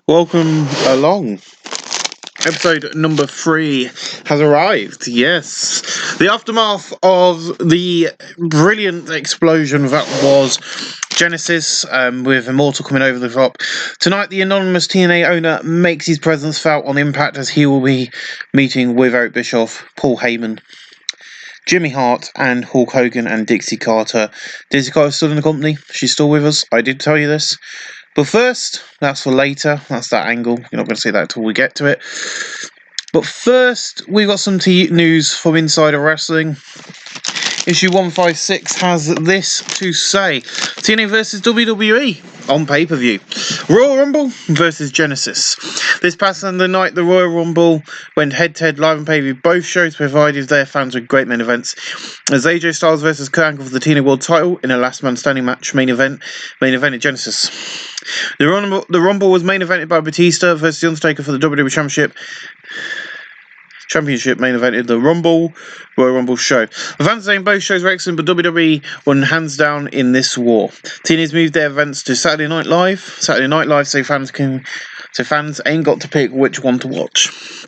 Welcome along. Episode number 3 has arrived. Yes. The aftermath of the brilliant explosion that was Genesis, with Immortal coming over the top. Tonight, the anonymous TNA owner makes his presence felt on Impact as he will be meeting with Eric Bischoff, Paul Heyman, Jimmy Hart, and Hulk Hogan and Dixie Carter. Dixie Carter's still in the company. She's still with us. I did tell you this. But first, that's for later. That's that angle. You're not going to see that until we get to it. But first, we've got some news from Insider Wrestling. Issue 156 has this to say: TNA versus WWE on pay-per-view. Royal Rumble versus Genesis. This past Sunday night, the Royal Rumble went head-to-head live on pay-per-view. Both shows provided their fans with great main events. As AJ Styles versus Kurt Angle for the TNA World Title in a last man standing match main event at Genesis. The Rumble was main evented by Batista versus The Undertaker for the WWE Championship main event in the Royal Rumble show. The fans saying both shows were excellent, but WWE won hands down in this war. TNA's moved their events to Saturday Night Live, so fans ain't got to pick which one to watch.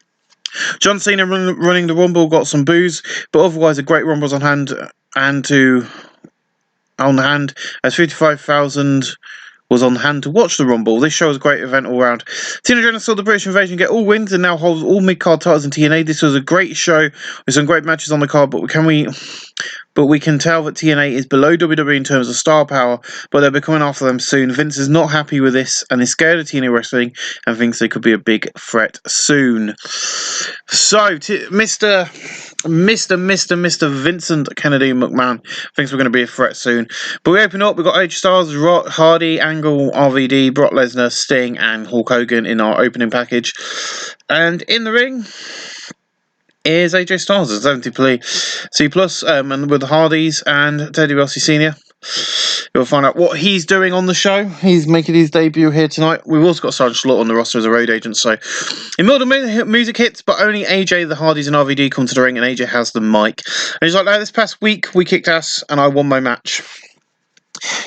John Cena running the Rumble got some boos, but otherwise a great Rumble's on hand as 55,000 was on hand to watch the Rumble. This show was a great event all round. Tina Jones saw the British Invasion get all wins and now holds all mid-card titles in TNA. This was a great show with some great matches on the card, but we can tell that TNA is below WWE in terms of star power, but they'll be coming after them soon. Vince is not happy with this and is scared of TNA wrestling and thinks they could be a big threat soon. So, Mr. Vincent Kennedy McMahon thinks we're going to be a threat soon. But we open up, we've got AJ Styles, Hardy, Angle, RVD, Brock Lesnar, Sting, and Hulk Hogan in our opening package. And in the ring is AJ Styles at 70C plus, and with the Hardys and Teddy Rossi Sr. You'll find out what he's doing on the show. He's making his debut here tonight. We've also got Sergeant Slaughter on the roster as a road agent. So, in middle music hits, but only AJ, the Hardys, and RVD come to the ring, and AJ has the mic. And he's like, this past week we kicked ass, and I won my match,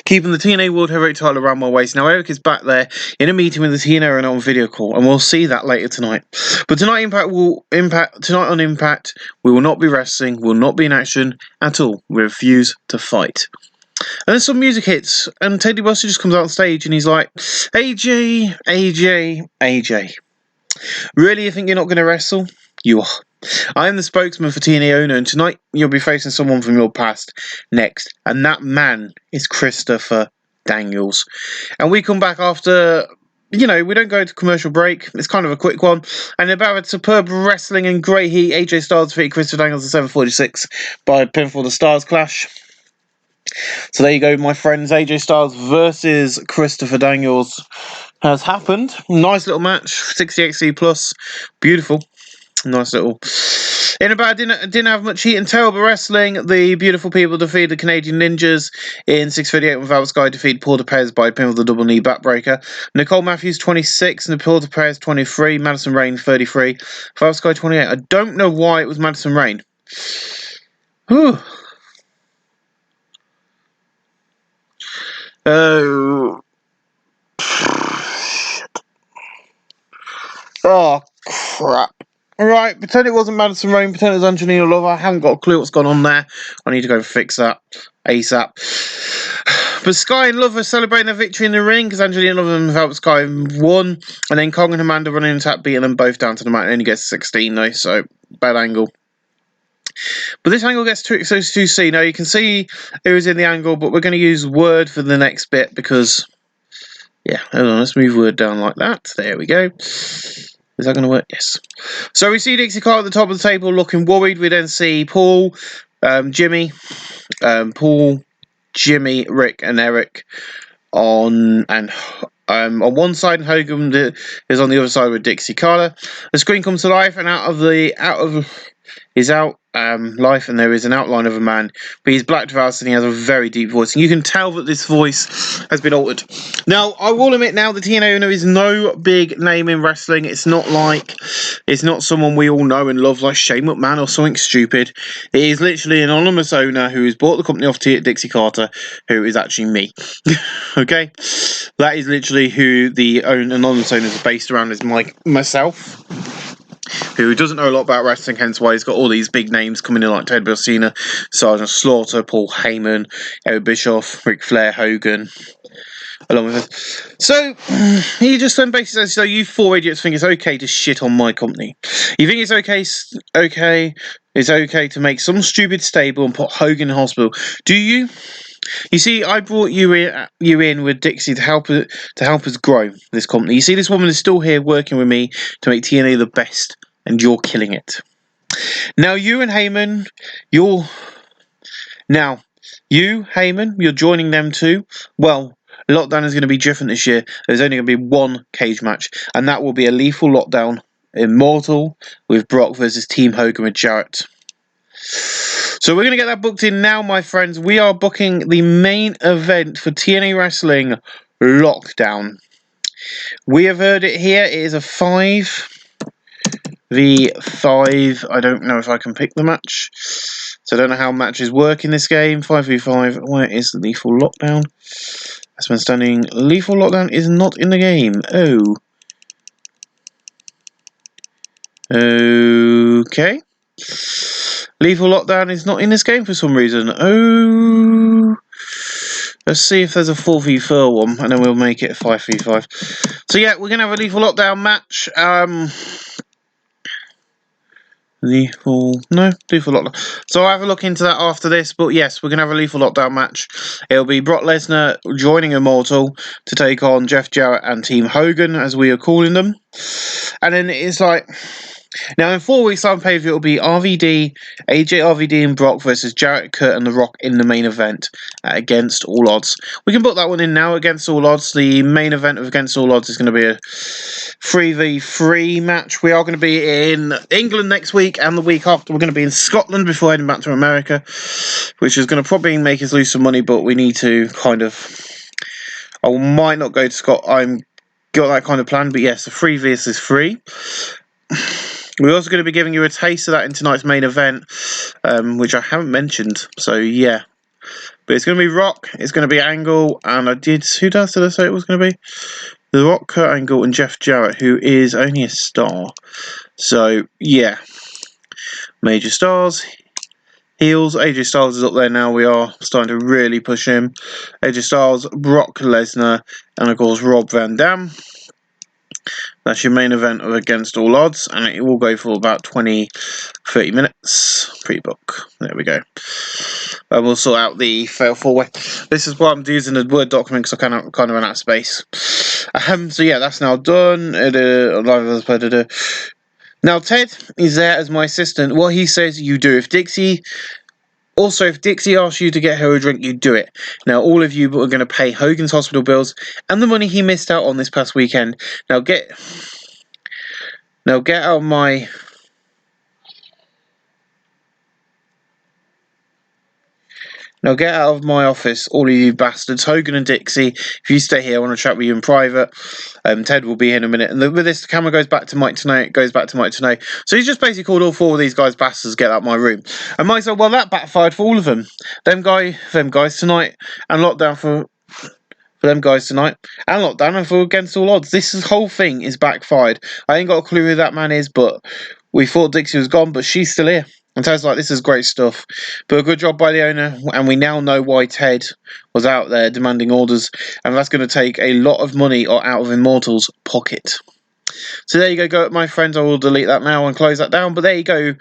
keeping the TNA World Heavyweight title around my waist. Now Eric is back there in a meeting with the TNA and on video call, and we'll see that later tonight. But tonight on Impact, we will not be wrestling, will not be in action at all. We refuse to fight. And then some music hits, and Teddy Rossi just comes out on stage, and he's like, AJ. Really, you think you're not going to wrestle? You are. I am the spokesman for TNA owner, and tonight you'll be facing someone from your past next, and that man is Christopher Daniels. And we come back after, we don't go to commercial break. It's kind of a quick one. And about a superb wrestling and great heat, AJ Styles defeated Christopher Daniels at 7:46 by pinfall. The Stars clash. So there you go, my friends. AJ Styles versus Christopher Daniels has happened. Nice little match, 68C plus, beautiful. Nice little. In about didn't have much heat and terrible wrestling. The beautiful people defeated the Canadian Ninjas in 6:38 when Val Sky defeated Porter Perez by pinfall the double knee backbreaker. Nicole Matthews 26, and Porter Perez 23, Madison Rain 33, Val Sky 28. I don't know why it was Madison Rain. Whew. Oh crap. Alright, pretend it wasn't Madison Rain, pretend it was Angelina Love. I haven't got a clue what's gone on there. I need to go and fix that ASAP. But Sky and Love are celebrating their victory in the ring because Angelina Love and Velvet Sky won. And then Kong and Amanda running an attack, beating them both down to the mat. It only gets 16 though, so bad angle. But this angle gets too see. Now you can see it was in the angle, but we're going to use Word for the next bit because, yeah, hold on, let's move Word down like that. There we go. Is that going to work? Yes. So we see Dixie Carter at the top of the table looking worried. We then see Paul, Jimmy, Rick, and Eric on one side, and Hogan is on the other side with Dixie Carter. The screen comes to life, and out of his life, and there is an outline of a man, but he's black Vals and he has a very deep voice, and you can tell that this voice has been altered. Now, I will admit now, the TNA owner is no big name in wrestling. It's not someone we all know and love like Shane McMahon or something stupid. It is literally an anonymous owner who has bought the company off Dixie Carter, who is actually me. Okay, that is literally who the anonymous owners are based around, is myself, who doesn't know a lot about wrestling, hence why he's got all these big names coming in like Ted Cena, Sergeant Slaughter, Paul Heyman, Eric Bischoff, Ric Flair, Hogan, along with us. So he just then basically says, so you four idiots think it's okay to shit on my company. You think it's okay to make some stupid stable and put Hogan in hospital. Do you? You see, I brought you in with Dixie to help us grow this company. You see, this woman is still here working with me to make TNA the best, and you're killing it. Now, you and Heyman, you're joining them too. Well, Lockdown is going to be different this year. There's only going to be one cage match, and that will be a Lethal Lockdown Immortal with Brock versus Team Hogan with Jarrett. So we're going to get that booked in now, my friends. We are booking the main event for TNA Wrestling Lockdown. We have heard it here. It is a 5v5. I don't know if I can pick the match. So I don't know how matches work in this game. 5v5. Where is Lethal Lockdown? Last man standing. Lethal Lockdown is not in the game. Oh. Okay. Lethal Lockdown is not in this game for some reason. Oh. Let's see if there's a 4v4 one, and then we'll make it a 5v5. So yeah, we're going to have a Lethal Lockdown match. Lethal Lockdown. So I'll have a look into that after this, but yes, we're going to have a Lethal Lockdown match. It'll be Brock Lesnar joining Immortal to take on Jeff Jarrett and Team Hogan, as we are calling them. And then it's like... Now, in 4 weeks' time, pay-per-view, it'll be AJ, RVD, and Brock versus Jarrett, Kurt, and The Rock in the main event Against All Odds. We can put that one in now, Against All Odds. The main event of Against All Odds is going to be a 3v3 match. We are going to be in England next week, and the week after, we're going to be in Scotland before heading back to America, which is going to probably make us lose some money, but we need to kind of... I might not go to Scotland. I'm got that kind of plan, but yes, the 3 versus 3. We're also going to be giving you a taste of that in tonight's main event, which I haven't mentioned. So yeah, but it's going to be Rock, it's going to be Angle, and who else did I say it was going to be? The Rock, Kurt Angle, and Jeff Jarrett, who is only a star. So yeah, major stars. Heels, AJ Styles is up there now. We are starting to really push him. AJ Styles, Brock Lesnar, and of course Rob Van Dam. That's your main event of Against All Odds, and it will go for about 20-30 minutes. Pre-book. There we go. And we'll sort out the fail four-way. This is what I'm using the Word document because I kind of run out of space. So yeah, that's now done. Now Ted is there as my assistant. What he says, you do. If Dixie asks you to get her a drink, you do it. Now, all of you are going to pay Hogan's hospital bills and the money he missed out on this past weekend. Now get out of my... Now get out of my office, all of you bastards. Hogan and Dixie, if you stay here, I want to chat with you in private. Ted will be here in a minute. And with this, the camera goes back to Mike Tenay. So he's just basically called all 4 of these guys bastards, get out of my room. And Mike said, well, that backfired for all of them. Them guys tonight, and Lockdown for them guys tonight, and Lockdown and for Against All Odds. This whole thing is backfired. I ain't got a clue who that man is, but we thought Dixie was gone, but she's still here. And Ted's like, this is great stuff. But a good job by the owner, and we now know why Ted was out there demanding orders, and that's going to take a lot of money out of Immortal's pocket. So there you go, my friends. I will delete that now and close that down. But there you go.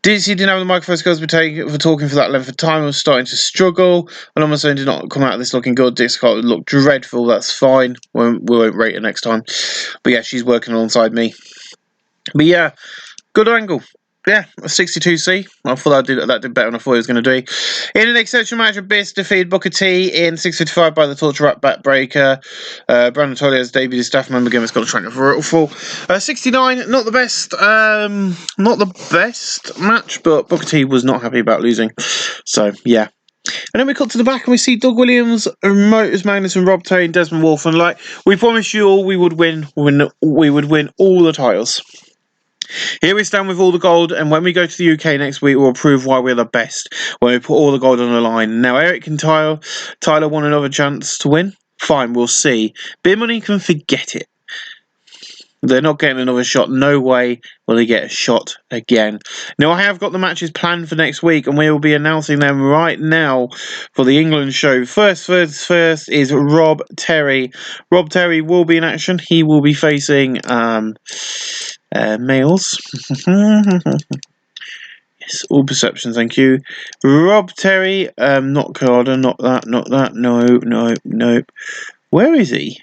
Dixie didn't have the microphone skills for talking for that length of time. I was starting to struggle, and I'm saying did not come out of this looking good. Dixie looked dreadful. That's fine. We won't rate her next time. But yeah, she's working alongside me. But yeah, good angle. yeah, a 62C. I thought that did better than I thought it was going to do. In an exceptional match, Abyss defeated Booker T in 6:55 by the Torture Rack Backbreaker. Brandon Tolia's debuted as staff member again. It's got a track for it full. 69, not the best match, but Booker T was not happy about losing. So yeah. And then we cut to the back and we see Doug Williams, Motors Magnus, and Rob Terry and Desmond Wolfe. And like we promised you all, we would win all the titles. Here we stand with all the gold, and when we go to the UK next week, we'll prove why we're the best, when we put all the gold on the line. Now, Eric and Tyler want another chance to win? Fine, we'll see. Beer Money can forget it. They're not getting another shot. No way will they get a shot again. Now, I have got the matches planned for next week, and we will be announcing them right now for the England show. First is Rob Terry. Rob Terry will be in action. He will be facing males. Yes, all perceptions, thank you. Rob Terry, not Carter, not that. No. Where is he?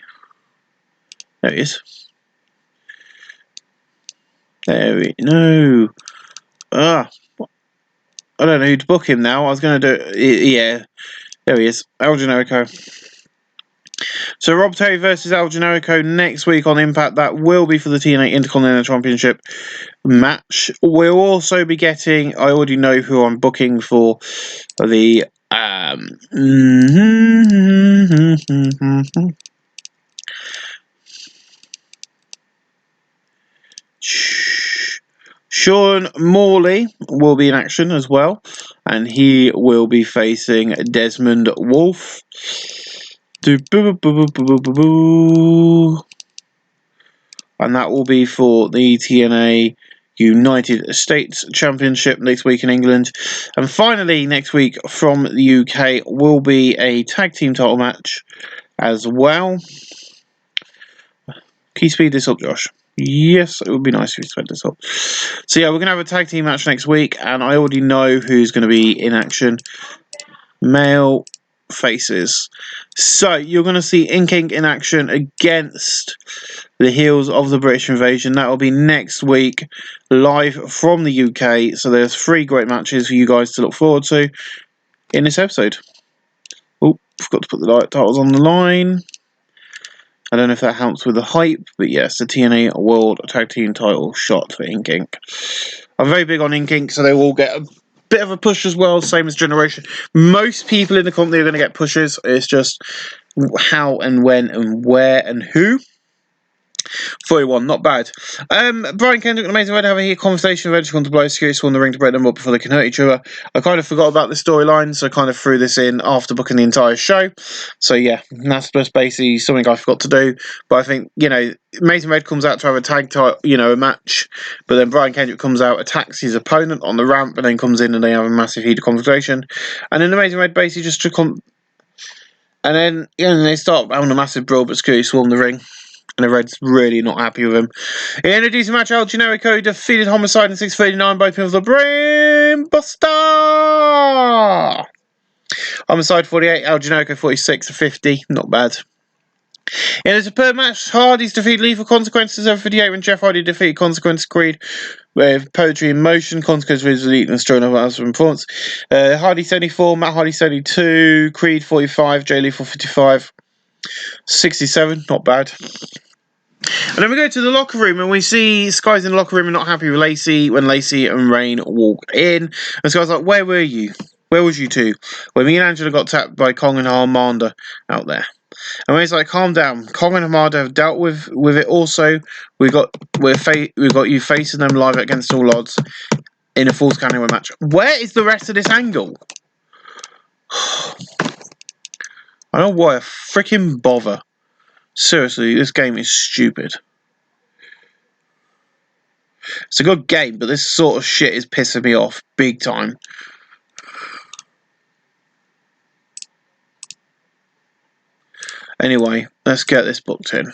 There he is. No. I don't know who to book him now. I was going to do... Yeah, there he is. El Generico. So Rob Terry versus El Generico next week on Impact. That will be for the TNA Intercontinental Championship match. We'll also be getting... I already know who I'm booking for the... Sean Morley will be in action as well, and he will be facing Desmond Wolfe. And that will be for the TNA United States Championship next week in England. And finally, next week from the UK will be a tag team title match as well. Can you speed this up, Josh? Yes, it would be nice if you sped this up. So yeah, we're going to have a tag team match next week, and I already know who's going to be in action. Male faces. So you're going to see Ink in action against the heels of the British Invasion. That will be next week, live from the UK. So there's 3 great matches for you guys to look forward to in this episode. Oh, forgot to put the titles on the line. I don't know if that helps with the hype, but yes, the TNA World Tag Team title shot for Ink. I'm very big on Ink, so they will get a bit of a push as well, same as Generation. Most people in the company are going to get pushes. It's just how and when and where and who. 41, not bad. Brian Kendrick and Amazing Red have a conversation with Edge to blow security swarm the ring to break them up before they can hurt each other. I kind of forgot about the storyline, so I kind of threw this in after booking the entire show. So yeah, that's just basically something I forgot to do. But I think, Amazing Red comes out to have a tag title, a match, but then Brian Kendrick comes out, attacks his opponent on the ramp, and then comes in and they have a massive heated conversation. And then Amazing Red basically just took on, and then they start having a massive brawl, but security swarm the ring. And the Red's really not happy with him. In a decent match, El Generico defeated Homicide in 6:39 by pin of the Brain Buster. Homicide 48, El Generico 46-50. Not bad. In a superb match, Hardy's defeated Lethal Consequences over 58 when Jeff Hardy defeated Consequence Creed with Poetry in Motion. Consequence was elite and strong enough as performance. Hardy 74, Matt Hardy 72, Creed 45, Jay Lethal 55. 67, not bad. And then we go to the locker room and we see Sky's in the locker room and not happy with Lacey when Lacey and Rain walk in. And Sky's like, where were you? Where was you two? When me and Angela got tapped by Kong and Armanda out there. And Rain's like, calm down. Kong and Armanda have dealt with it also. We got you facing them live against all odds in a Falls County match. Where is the rest of this angle? I don't know why I freaking bother. Seriously, this game is stupid. It's a good game, but this sort of shit is pissing me off big time. Anyway, let's get this booked in.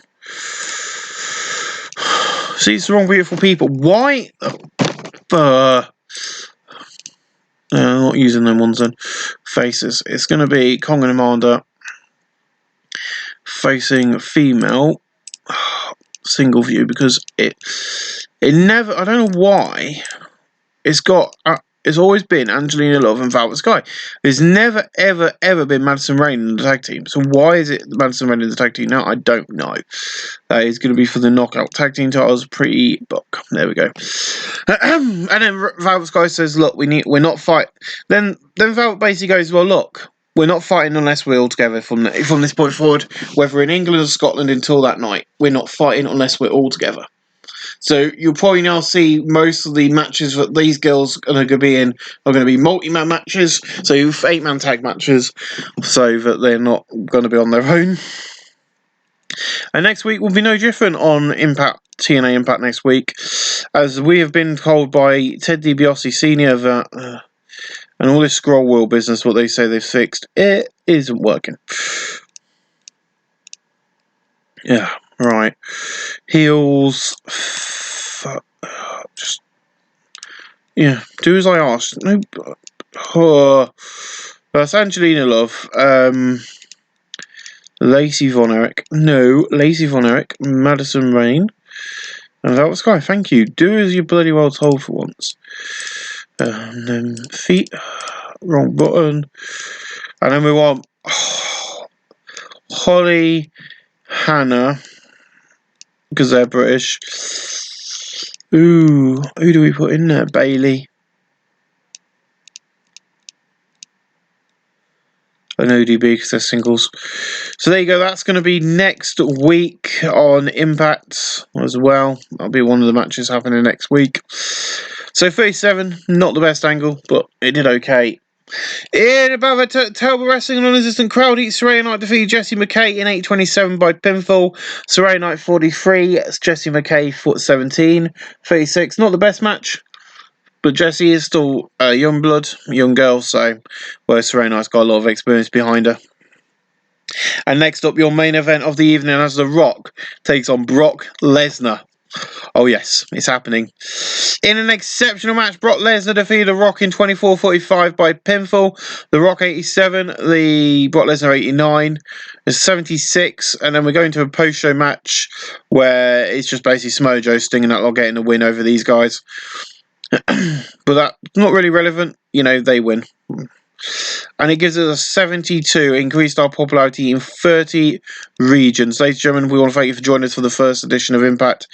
See, it's the wrong beautiful people. Why? I'm not using them ones then. Faces. It's going to be Kong and Amanda facing female. Single view, because it never, I don't know why, it's always been Angelina Love and Velvet Sky. There's never, ever, ever been Madison Rayne in the tag team. So why is it Madison Rayne in the tag team now? I don't know. That is going to be for the knockout tag team titles pre-book. There we go. And then Velvet Sky says, "Look, we're not fighting." Then Velvet basically goes, "Well, look, we're not fighting unless we're all together from this point forward. Whether in England or Scotland until that night, we're not fighting unless we're all together." So you'll probably now see most of the matches that these girls are going to be in are going to be multi-man matches, so 8-man tag matches, so that they're not going to be on their own. And next week will be no different on Impact, TNA Impact next week, as we have been told by Ted DiBiase Sr. that, and all this scroll wheel business, what they say they've fixed, it isn't working. Yeah, right. Heels. Just, yeah, do as I asked. No, that's Angelina Love. Lacey Von Erich. No, Lacey Von Erich. Madison Rayne. And that was Sky. Thank you. Do as you bloody well told for once. And then feet. Wrong button. And then we want Holly, Hannah, because they're British. Ooh, who do we put in there? Bailey. An ODB because they're singles. So there you go. That's going to be next week on Impact as well. That'll be one of the matches happening next week. So 37, not the best angle, but it did okay. In above a terrible wrestling, non-existent crowd heat, Saraya Knight defeated Jessie McKay in 8:27 by pinfall. Saraya Knight 43, Jessie McKay 17, 36. Not the best match, but Jessie is still a young blood, young girl, so Saraya Knight's got a lot of experience behind her. And next up, your main event of the evening as The Rock takes on Brock Lesnar. Oh yes, it's happening. In an exceptional match, Brock Lesnar defeated The Rock in 24:45 by pinfall. The Rock 87, the Brock Lesnar 89, 76, and then we're going to a post-show match where it's just basically Samoa Joe, Sting and Outlaw getting a win over these guys. But that's not really relevant. You know, they win. And it gives us a 72, increased our popularity in 30 regions. Ladies and gentlemen, we want to thank you for joining us for the first edition of Impact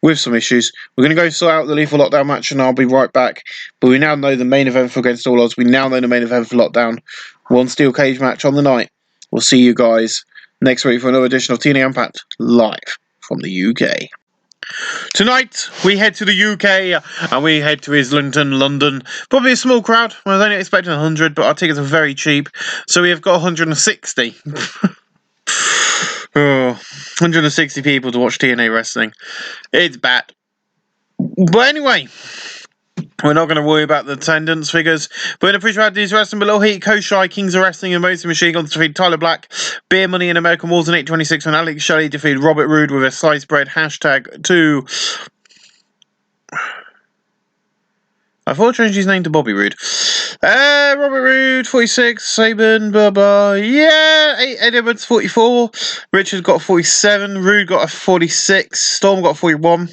with some issues. We're going to go sort out the Lethal Lockdown match and I'll be right back. But we now know the main event for Against All Odds. We now know the main event for Lockdown. One steel cage match on the night. We'll see you guys next week for another edition of TNA Impact live from the UK. Tonight, we head to the UK and we head to Islington, London. Probably a small crowd. I was only expecting 100, but our tickets are very cheap. So we have got 160. 160 people to watch TNA wrestling. It's bad. But anyway, we're not going to worry about the attendance figures. But in a pre-show these wrestling below heat, Koshai, Kings of Wrestling, and Motor Machine Guns defeated Tyler Black, Beer Money in American Wars in 8:26 when Alex Shelley defeated Robert Roode with a sliced bread #2. I thought I changed his name to Bobby Roode. Robert Roode, 46, Saban, blah. Yeah, Ed Edwards, 44. Richard got 47. Roode got a 46. Storm got a 41.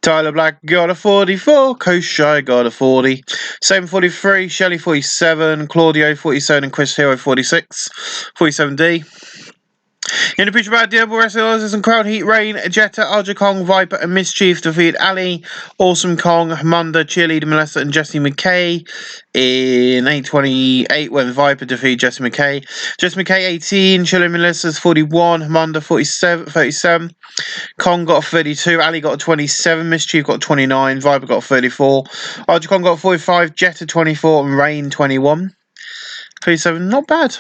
Tyler Black got a 44. Koshai got a 40. Saban 43. Shelley 47. Claudio 47. And Chris Hero 46. 47D. In the picture about Diable Wrestlers and Crowd Heat, Rain, Jetta, Aja Kong, Viper, and Mischief defeated Ali, Awesome Kong, Hamanda, Cheerleader Melissa, and Jessie McKay in 8:28 when Viper defeated Jessie McKay. Jessie McKay 18, Cheerleader Melissa's 41, Hamanda 37, Kong got a 32, Ali got a 27, Mischief got a 29, Viper got a 34, Aja Kong got a 45, Jetta 24, and Rain 21. 37, not bad.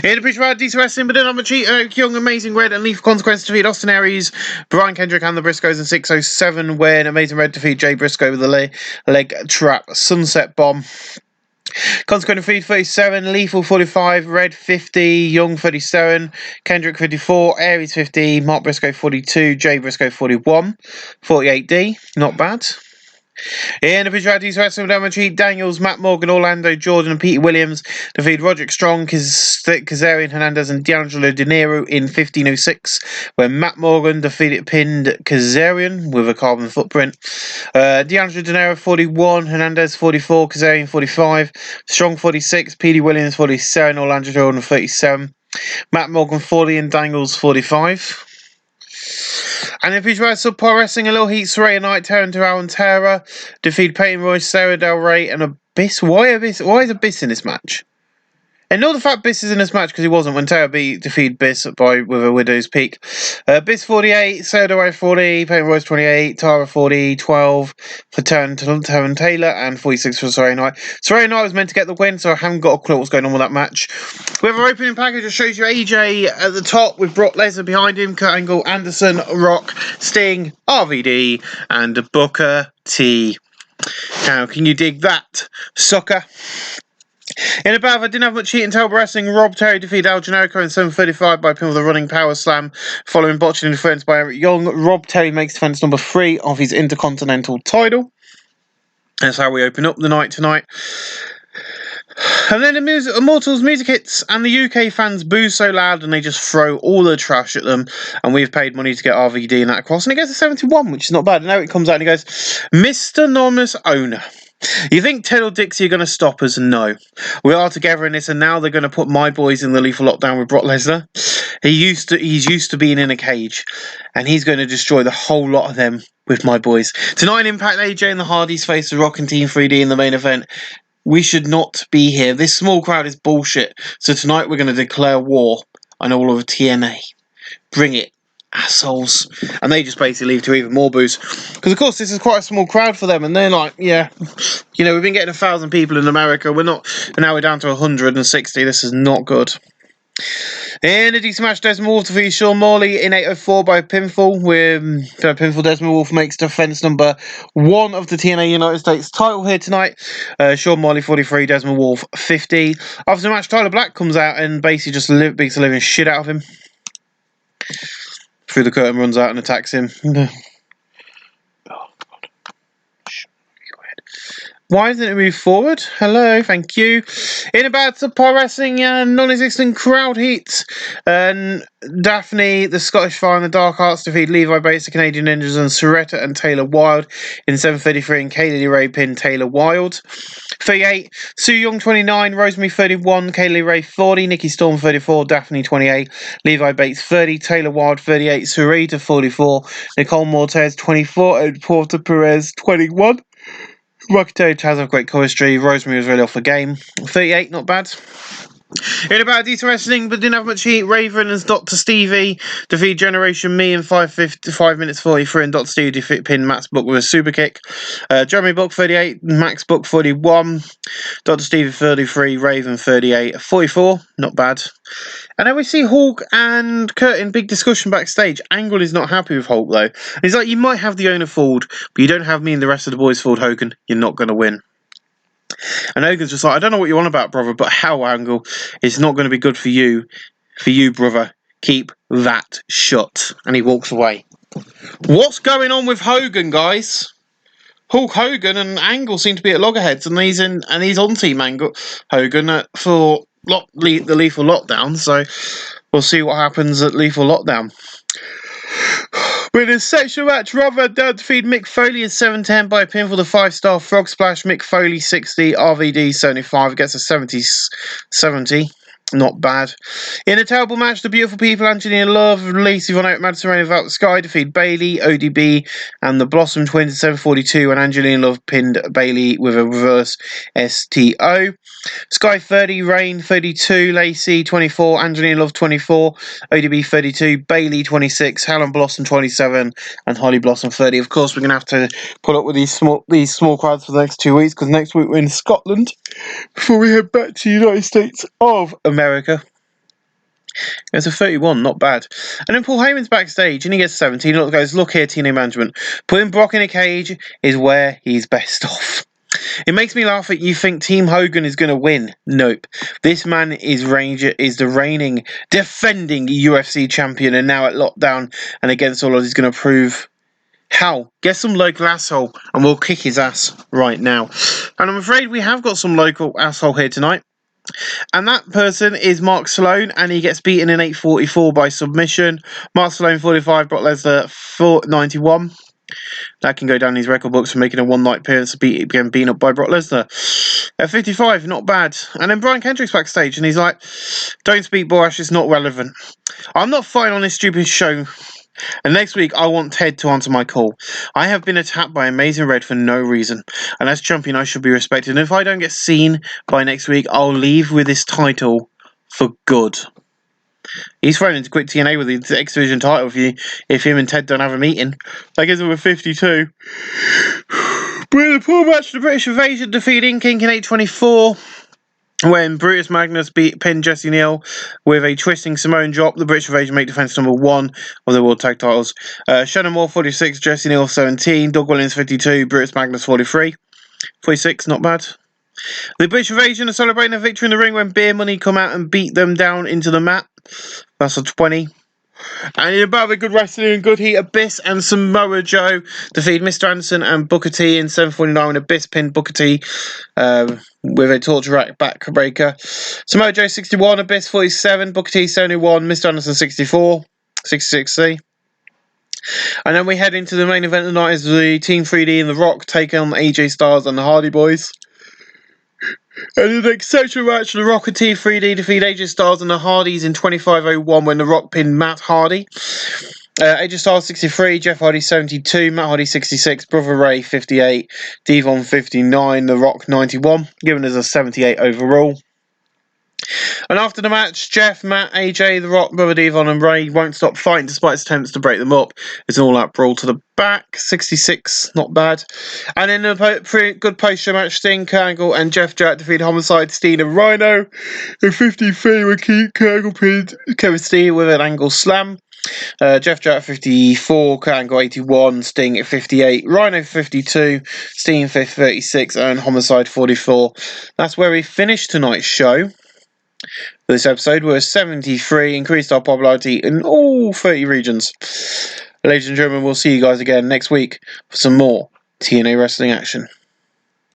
In the picture about DC Wrestling, but then I'm a cheat. Young, Amazing Red, and Lethal Consequence defeat Austin Aries, Brian Kendrick, and the Briscoes in 6:07 when Amazing Red defeat Jay Briscoe with a leg trap sunset bomb. Consequent defeat 37, Lethal 45, Red 50, Young 37, Kendrick 54, Aries 50, Mark Briscoe 42, Jay Briscoe 41, 48D, not bad. In the Picturati's Wrestling Damage, Daniels, Matt Morgan, Orlando Jordan, and Pete Williams defeat Roderick Strong, Kazarian Hernandez, and D'Angelo De Niro in 1506, where Matt Morgan pinned Kazarian with a carbon footprint. D'Angelo De Niro 41, Hernandez 44, Kazarian 45, Strong 46, Pete Williams 47, Orlando Jordan 37, Matt Morgan 40, and Daniels 45. And if he's right, Subpar Wrestling, a little heat, Saraya Knight, Taryn Terrell, and Tara defeat Peyton Royce, Sarah Del Rey, and Abyss. Why is Abyss in this match? And not the fact Biss is in this match because he wasn't when Tara defeated Biss with a Widow's Peak. Biss 48, Sarah Del Rey 40, Peyton Royce 28, Tara 40, 12 for Taryn Taylor, and 46 for Saraya Knight. Saraya Knight was meant to get the win, so I haven't got a clue what's going on with that match. We have our opening package that shows you AJ at the top with Brock Lesnar behind him, Kurt Angle, Anderson, Rock, Sting, RVD, and Booker T. How can you dig that, sucker? In a battle, I didn't have much heat until wrestling. Rob Terry defeated Al Generico in 7:35 by pin with a running power slam, following botching interference by Eric Young. Rob Terry makes defense number 3 of his Intercontinental title. That's how we open up the night tonight. And then the Immortals music hits, and the UK fans boo so loud, and they just throw all the trash at them. And we've paid money to get RVD and that across, and it gets a 71, which is not bad. And now it comes out and he goes, Mr. Anonymous Owner. You think Ted or Dixie are going to stop us? No. We are together in this, and now they're going to put my boys in the lethal lockdown with Brock Lesnar. He's used to being in a cage, and he's going to destroy the whole lot of them with my boys. Tonight, Impact, AJ and the Hardys face the Rock and Team 3D in the main event. We should not be here. This small crowd is bullshit. So tonight we're going to declare war on all of TNA. Bring it, assholes. And they just basically leave to even more boos. Because, of course, this is quite a small crowd for them. And they're like, yeah, you know, we've been getting 1,000 people in America. Now we're down to 160. This is not good. In a decent match, Desmond Wolf defeats Sean Morley in 8:04 by pinfall. Desmond Wolf makes defense number 1 of the TNA United States title here tonight. Sean Morley 43, Desmond Wolf 50. After the match, Tyler Black comes out and basically just beats the living shit out of him. Through the curtain, runs out and attacks him. Why doesn't it move forward? Hello, thank you. In about the Pro Wrestling and non-existent crowd heat. And Daphne, the Scottish Fire and the Dark Arts defeat Levi Bates, the Canadian Ninjas, and Soretta and Taylor Wilde in 7:33, and Kaylee Ray pinned Taylor Wilde. 38, Sue Young 29, Rosemary 31, Kaylee Ray 40, Nikki Storm 34, Daphne 28, Levi Bates 30, Taylor Wilde 38, Sarita 44, Nicole Mortez 24, and Porter Perez 21. Rockito has a great chemistry. Rosemary was really off the game. 38, not bad. In about decent wrestling, but didn't have much heat. Raven and Dr. Stevie defeat Generation Me in 5 minutes 43, and Dr. Stevie pinned Max Book with a super kick. Jeremy Book 38, Max Book 41, Dr. Stevie 33, Raven 38, 44, not bad. And then we see Hulk and Kurt in big discussion backstage. Angle is not happy with Hulk, though. He's like, you might have the owner fooled, but you don't have me and the rest of the boys fooled, Hogan. You're not going to win. And Hogan's just like, I don't know what you want about, brother, but how, Angle? It's not going to be good for you. For you, brother. Keep that shut. And he walks away. What's going on with Hogan, guys? Hulk Hogan and Angle seem to be at loggerheads, and he's on Team Angle Hogan for the Lethal Lockdown, so we'll see what happens at Lethal Lockdown. With a sexual match, Rob Van Dam defeat Mick Foley in 7:10 by a pinfall, the 5-star Frog Splash. Mick Foley 60, RVD 75, gets a 70. Not bad. In a terrible match, the beautiful people Angelina Love, Lacey Von Out, Madison Rain Without the Sky defeat Bayley, ODB, and the Blossom Twins at 7:42, and Angelina Love pinned Bayley with a reverse STO. Sky 30, Rain 32, Lacey 24, Angelina Love 24, ODB 32, Bayley 26, Helen Blossom 27, and Holly Blossom 30. Of course, we're going to have to put up with these small crowds for the next 2 weeks, because next week we're in Scotland before we head back to the United States of America. It's a 31, not bad. And then Paul Heyman's backstage, and he gets 17. He goes, look here, TNA management. Putting Brock in a cage is where he's best off. It makes me laugh that you think Team Hogan is going to win. Nope. This man is the reigning, defending UFC champion, and now at lockdown and against all odds, he's going to prove Hell, get some local asshole and we'll kick his ass right now. And I'm afraid we have got some local asshole here tonight. And that person is Mark Sloan, and he gets beaten in 8:44 by submission. Mark Sloan 45, Brock Lesnar 491. That can go down in his record books for making a one-night appearance getting beaten up by Brock Lesnar. At 55, not bad. And then Brian Kendrick's backstage, and he's like, "Don't speak Borash, it's not relevant. I'm not fighting on this stupid show. And next week, I want Ted to answer my call. I have been attacked by Amazing Red for no reason. And as champion, I should be respected. And if I don't get seen by next week, I'll leave with this title for good." He's thrown into quit TNA with the X Division title if him and Ted don't have a meeting. That gives him a 52. But in the pool match, the British Invasion defeated Inkink in 8:24. When Brutus Magnus pinned Jesse Neal with a twisting Samoan drop, the British Invasion make defense number 1 of the World Tag Titles. Shannon Moore 46, Jesse Neal 17, Doug Williams 52, Brutus Magnus 43. 46, not bad. The British Invasion are celebrating a victory in the ring when Beer Money come out and beat them down into the mat. That's a 20. And in about a good wrestling and good heat, Abyss and Samoa Joe defeat Mr. Anderson and Booker T in 7:49 when Abyss pinned Booker T with a torture rack backbreaker. Samoa Joe 61, Abyss 47, Booker T 71, Mr. Anderson 64, 66C. And then we head into the main event of the night as the Team 3D and The Rock take on AJ Styles and the Hardy Boys. And in an exceptional match, The Rock and T3D defeat AJ Styles and the Hardys in 25:01 when The Rock pinned Matt Hardy. AJ Styles 63, Jeff Hardy 72, Matt Hardy 66, Brother Ray 58, Devon 59, The Rock 91, giving us a 78 overall. And after the match, Jeff, Matt, AJ, The Rock, Brother Devon and Ray won't stop fighting despite his attempts to break them up. It's an all-out brawl to the back, 66, not bad. And in a good post-show match, Sting, Kurt Angle and Jeff Jarrett defeated Homicide, Steen and Rhino. In 53, when Kurt Angle pinned Kevin Steen with an Angle slam. Jeff Jarrett 54, Kurt Angle 81, Sting at 58, Rhino 52, Steen 36 and Homicide 44. That's where we finished tonight's show. This episode was 73, increased our popularity in all 30 regions. Ladies and gentlemen, we'll see you guys again next week for some more TNA wrestling action.